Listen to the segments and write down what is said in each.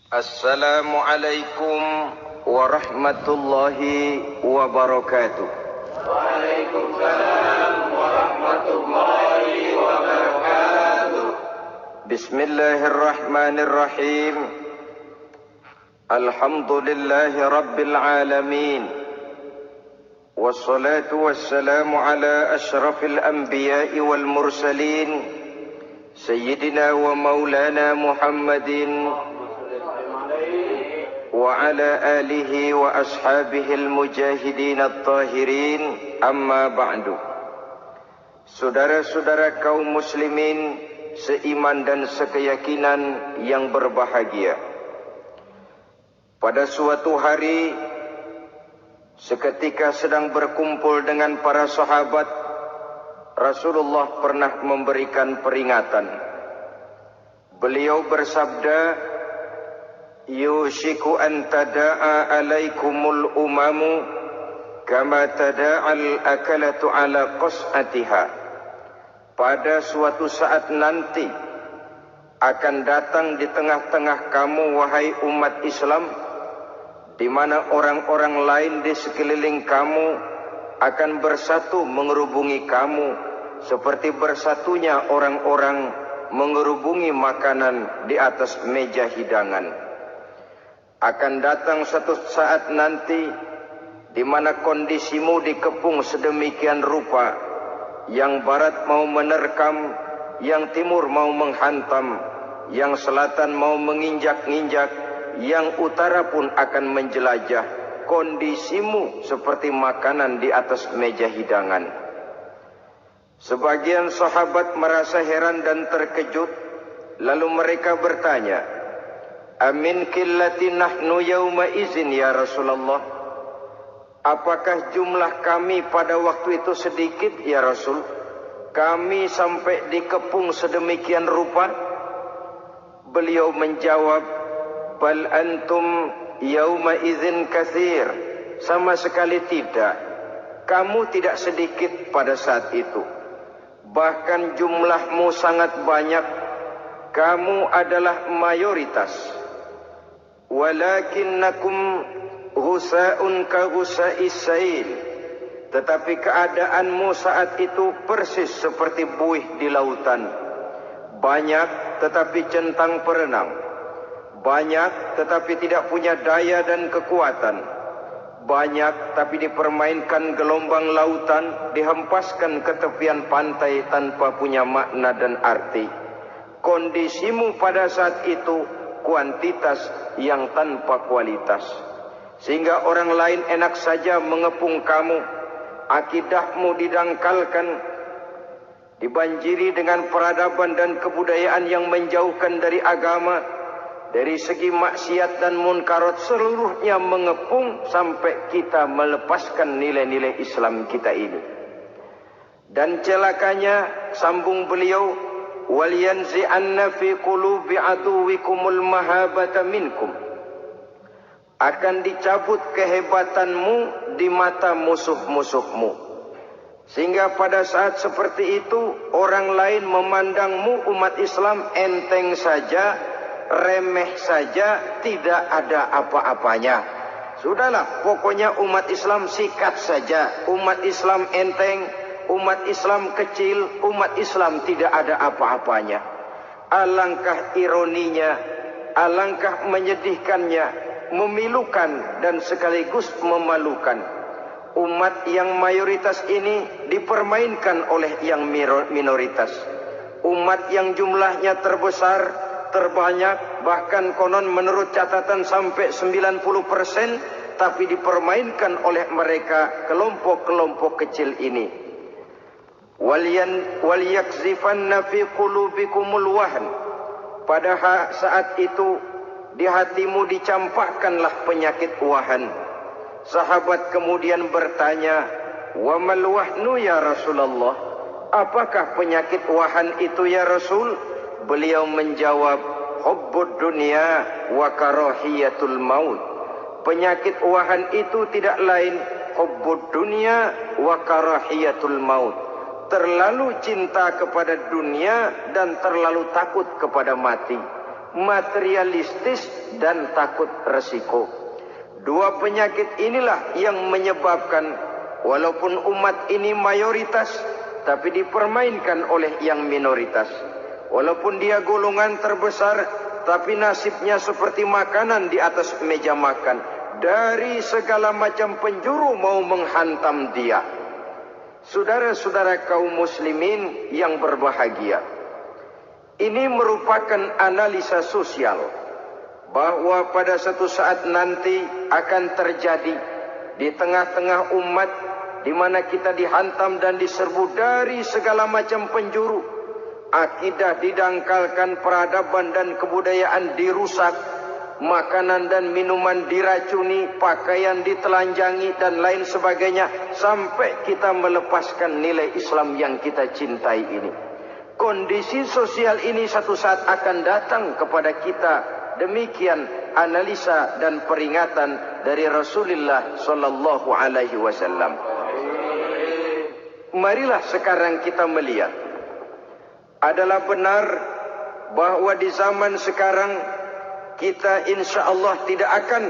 Assalamualaikum warahmatullahi wabarakatuh. Waalaikumsalam warahmatullahi wabarakatuh. Bismillahirrahmanirrahim. Alhamdulillahi rabbil alamin. Wassalatu wassalamu ala ashrafil anbiya'i wal mursalin, Sayyidina wa maulana Muhammadin wa ala alihi wa ashabihil mujahidin at-tahirin, amma ba'du. Saudara-saudara kaum muslimin seiman dan sekeyakinan yang berbahagia, pada suatu hari seketika sedang berkumpul dengan para sahabat, Rasulullah pernah memberikan peringatan. Beliau bersabda, yushiku an tada'a alaikumul umamu kama tada'al akalatu ala qas'atiha. Pada suatu saat nanti akan datang di tengah-tengah kamu, wahai umat Islam, di mana orang-orang lain di sekeliling kamu akan bersatu mengerubungi kamu seperti bersatunya orang-orang mengerubungi makanan di atas meja hidangan. Akan datang satu saat nanti di mana kondisimu dikepung sedemikian rupa, yang barat mau menerkam, yang timur mau menghantam, yang selatan mau menginjak-injak, yang utara pun akan menjelajah. Kondisimu seperti makanan di atas meja hidangan. Sebagian sahabat merasa heran dan terkejut, lalu mereka bertanya, amin qillati nahnu yawma izin ya Rasulullah? Apakah jumlah kami pada waktu itu sedikit ya Rasul? Kami sampai dikepung sedemikian rupa? Beliau menjawab, bal antum yawma izin katsir. Sama sekali tidak. Kamu tidak sedikit pada saat itu. Bahkan jumlahmu sangat banyak. Kamu adalah mayoritas. Walakinnakum ghusa'un ka ghusa'is sail. Tetapi keadaanmu saat itu persis seperti buih di lautan. Banyak tetapi centang perenang. Banyak tetapi tidak punya daya dan kekuatan. Banyak tapi dipermainkan gelombang lautan, dihempaskan ke tepian pantai tanpa punya makna dan arti. Kondisimu pada saat itu kuantitas yang tanpa kualitas, sehingga orang lain enak saja mengepung kamu. Akidahmu didangkalkan, dibanjiri dengan peradaban dan kebudayaan yang menjauhkan dari agama. Dari segi maksiat dan munkarat seluruhnya mengepung sampai kita melepaskan nilai-nilai Islam kita ini. Dan celakanya, sambung beliau, wal yanzi'anna fi qulubi aduwikumul mahabata minkum. Akan dicabut kehebatanmu di mata musuh-musuhmu. Sehingga pada saat seperti itu orang lain memandangmu umat Islam enteng saja, remeh saja, tidak ada apa-apanya. Sudahlah, pokoknya umat Islam sikat saja. Umat Islam enteng, umat Islam kecil, umat Islam tidak ada apa-apanya. Alangkah ironinya, alangkah menyedihkannya, memilukan dan sekaligus memalukan. Umat yang mayoritas ini dipermainkan oleh yang minoritas. Umat yang jumlahnya terbesar, terbanyak, bahkan konon menurut catatan sampai 90%, tapi dipermainkan oleh mereka, kelompok-kelompok kecil ini. Wal yakzifanna fi qulubikumul wahn. Pada saat itu di hatimu dicampakkanlah penyakit wahan. Sahabat kemudian bertanya, wa mal wahnu ya Rasulullah? Apakah penyakit wahan itu ya Rasul? Beliau menjawab, hubbud dunya wa karahiyatul maut. Penyakit wahan itu tidak lain hubbud dunya wa karahiyatul maut. Terlalu cinta kepada dunia dan terlalu takut kepada mati. materialistis dan takut resiko. Dua penyakit inilah yang menyebabkan walaupun umat ini mayoritas, tapi dipermainkan oleh yang minoritas. Walaupun dia golongan terbesar, tapi nasibnya seperti makanan di atas meja makan. Dari segala macam penjuru mau menghantam dia. Saudara-saudara kaum muslimin yang berbahagia, ini merupakan analisa sosial bahwa pada satu saat nanti akan terjadi di tengah-tengah umat di mana kita dihantam dan diserbu dari segala macam penjuru. Akidah didangkalkan, peradaban dan kebudayaan dirusak, makanan dan minuman diracuni, pakaian ditelanjangi dan lain sebagainya, sampai kita melepaskan nilai Islam yang kita cintai ini. Kondisi sosial ini satu saat akan datang kepada kita. Demikian analisa dan peringatan dari Rasulullah sallallahu alaihi wasallam. Marilah sekarang kita melihat, adalah benar bahwa di zaman sekarang kita insya Allah tidak akan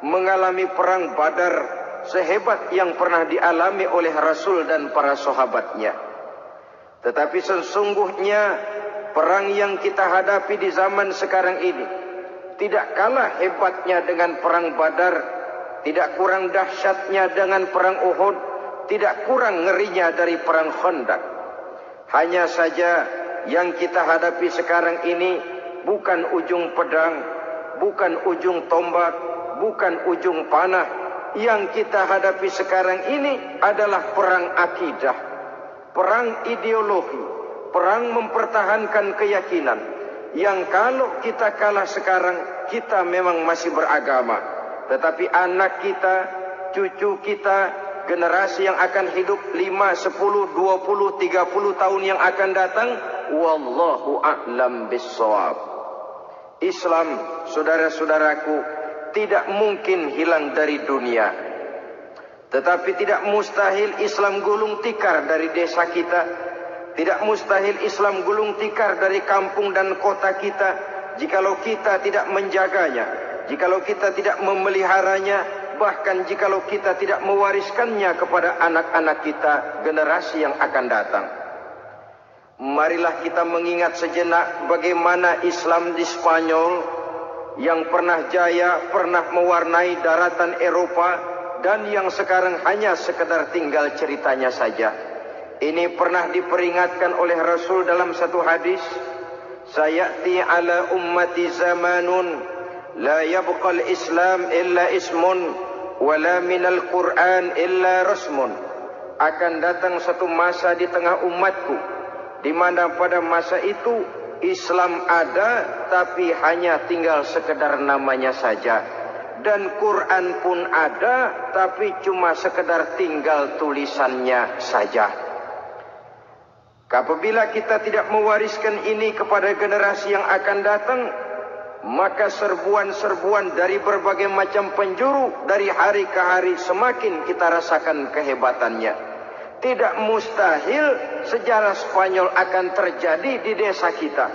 mengalami perang Badar sehebat yang pernah dialami oleh Rasul dan para sahabatnya. Tetapi sesungguhnya perang yang kita hadapi di zaman sekarang ini tidak kalah hebatnya dengan perang Badar, tidak kurang dahsyatnya dengan perang Uhud, tidak kurang ngerinya dari perang Khandaq. Hanya saja yang kita hadapi sekarang ini bukan ujung pedang, bukan ujung tombak, bukan ujung panah. Yang kita hadapi sekarang ini adalah perang akidah, perang ideologi, perang mempertahankan keyakinan. Yang kalau kita kalah sekarang, kita memang masih beragama. Tetapi anak kita, cucu kita, generasi yang akan hidup 5, 10, 20, 30 tahun yang akan datang, wallahu a'lam bissawab. Islam, saudara-saudaraku, tidak mungkin hilang dari dunia. Tetapi tidak mustahil Islam gulung tikar dari desa kita. Tidak mustahil Islam gulung tikar dari kampung dan kota kita, jikalau kita tidak menjaganya, jikalau kita tidak memeliharanya, bahkan jikalau kita tidak mewariskannya kepada anak-anak kita, generasi yang akan datang. Marilah kita mengingat sejenak bagaimana Islam di Spanyol yang pernah jaya, pernah mewarnai daratan Eropa, dan yang sekarang hanya sekedar tinggal ceritanya saja. Ini pernah diperingatkan oleh Rasul dalam satu hadis, sayati ala ummati zamanun la yabqal Islam illa ismun wala minal Quran illa rasmun. Akan datang satu masa di tengah umatku di mana pada masa itu Islam ada tapi hanya tinggal sekedar namanya saja, dan Quran pun ada tapi cuma sekedar tinggal tulisannya saja. Apabila kita tidak mewariskan ini kepada generasi yang akan datang, maka serbuan-serbuan dari berbagai macam penjuru dari hari ke hari semakin kita rasakan kehebatannya. Tidak mustahil sejarah Spanyol akan terjadi di desa kita,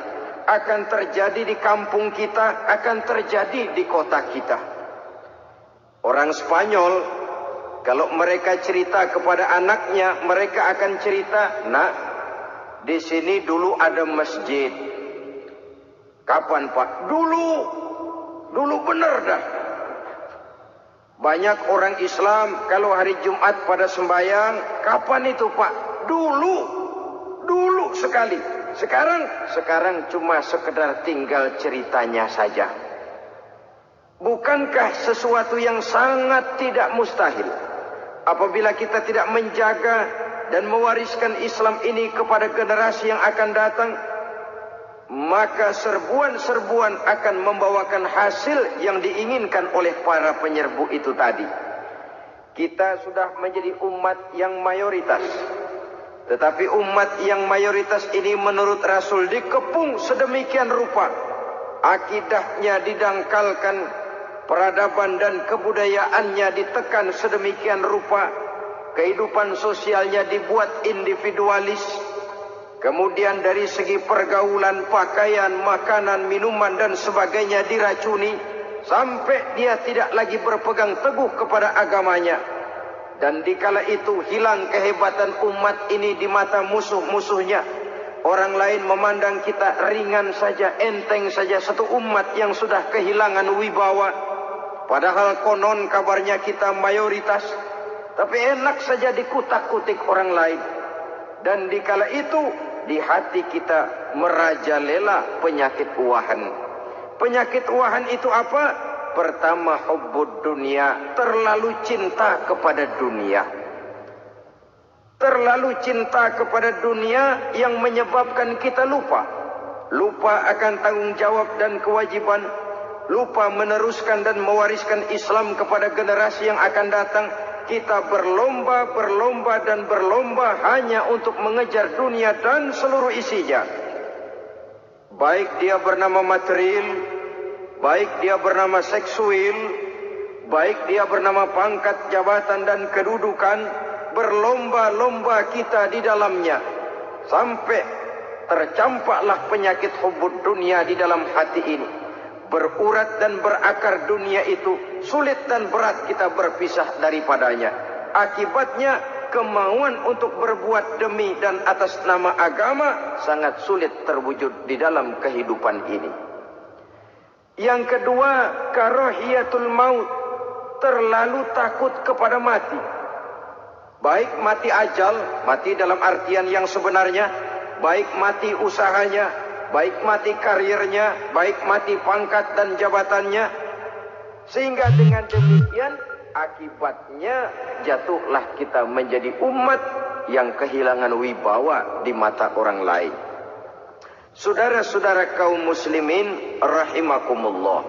akan terjadi di kampung kita, akan terjadi di kota kita. Orang Spanyol, kalau mereka cerita kepada anaknya, mereka akan cerita, nak, di sini dulu ada masjid. Kapan Pak? Dulu benar dah. Banyak orang Islam kalau hari Jumat pada sembahyang, kapan itu Pak? Dulu sekali. Sekarang cuma sekedar tinggal ceritanya saja. Bukankah sesuatu yang sangat tidak mustahil apabila kita tidak menjaga dan mewariskan Islam ini kepada generasi yang akan datang, maka serbuan-serbuan akan membawakan hasil yang diinginkan oleh para penyerbu itu tadi. Kita sudah menjadi umat yang mayoritas, tetapi umat yang mayoritas ini menurut Rasul dikepung sedemikian rupa, akidahnya didangkalkan, peradaban dan kebudayaannya ditekan sedemikian rupa, kehidupan sosialnya dibuat individualis, Kemudian dari segi pergaulan, pakaian, makanan, minuman dan sebagainya diracuni sampai dia tidak lagi berpegang teguh kepada agamanya. Dan dikala itu hilang kehebatan umat ini di mata musuh-musuhnya. Orang lain memandang kita ringan saja, enteng saja, satu umat yang sudah kehilangan wibawa. Padahal konon kabarnya kita mayoritas, tapi enak saja dikutak-kutik orang lain. Dan dikala itu di hati kita merajalela penyakit uahan. Penyakit uahan itu apa? Pertama, hubbud dunia, terlalu cinta kepada dunia. Terlalu cinta kepada dunia yang menyebabkan kita lupa. Lupa akan tanggung jawab dan kewajiban. Lupa meneruskan dan mewariskan Islam kepada generasi yang akan datang. Kita berlomba dan berlomba hanya untuk mengejar dunia dan seluruh isinya. Baik dia bernama material, baik dia bernama seksual, baik dia bernama pangkat, jabatan dan kedudukan, berlomba-lomba kita di dalamnya. Sampai tercampaklah penyakit hubbud dunia di dalam hati ini. Berurat dan berakar dunia itu, sulit dan berat kita berpisah daripadanya. Akibatnya kemauan untuk berbuat demi dan atas nama agama sangat sulit terwujud di dalam kehidupan ini. Yang kedua, karahiyatul maut, terlalu takut kepada mati. Baik mati ajal, mati dalam artian yang sebenarnya, baik mati usahanya, baik mati karirnya, baik mati pangkat dan jabatannya. Sehingga dengan demikian akibatnya jatuhlah kita menjadi umat yang kehilangan wibawa di mata orang lain. Saudara-saudara kaum muslimin rahimakumullah,